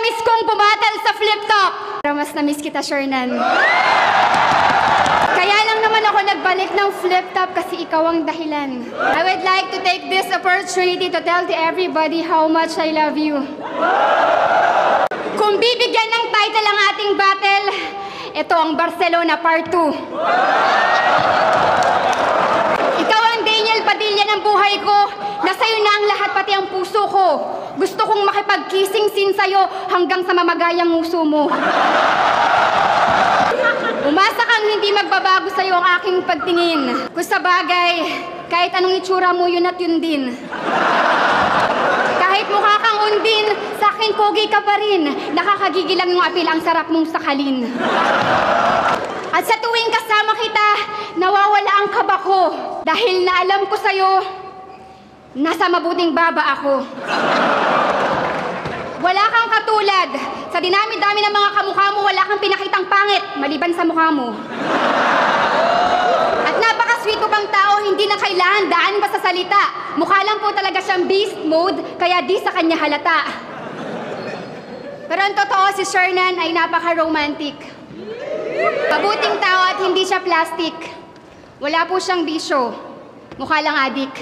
na-miss kong bumatal sa flip-top. Pero mas na-miss kita, Shernan. Kaya lang naman ako nagbalik ng flip-top kasi ikaw ang dahilan. I would like to take this opportunity to tell to everybody how much I love you. Kung bibigyan ng title ang ating battle, ito ang Barcelona Part 2. Ikaw ang Daniel Padilla ng buhay ko. Nasa'yo na ang lahat, pati ang puso ko. Gusto kong makipag-kissing scene sa'yo hanggang sa mamagayang nguso mo. Umasa kang hindi magbabago sa'yo ang aking pagtingin. Kung sa bagay, kahit anong itsura mo, yun at yun din. Kahit mukha kang undin, sa akin pogi ka pa rin. Nakakagigil lang yung apil, ang sarap mong sakalin. At sa tuwing kasama kita, nawawala ang kaba ko. Dahil naalam ko sa'yo, nasa mabuting baba ako. Wala kang katulad. Sa dinami-dami ng mga kamukha mo, wala kang pinakitang pangit, maliban sa mukha mo. At napaka-sweet mo pang tao, hindi na kailangan daan pa sa salita. Mukha lang po talaga siyang beast mode, kaya di sa kanya halata. Pero ang totoo, si Shernan ay napaka-romantic. Mabuting tao at hindi siya plastic. Wala po siyang bisyo. Mukha lang adik.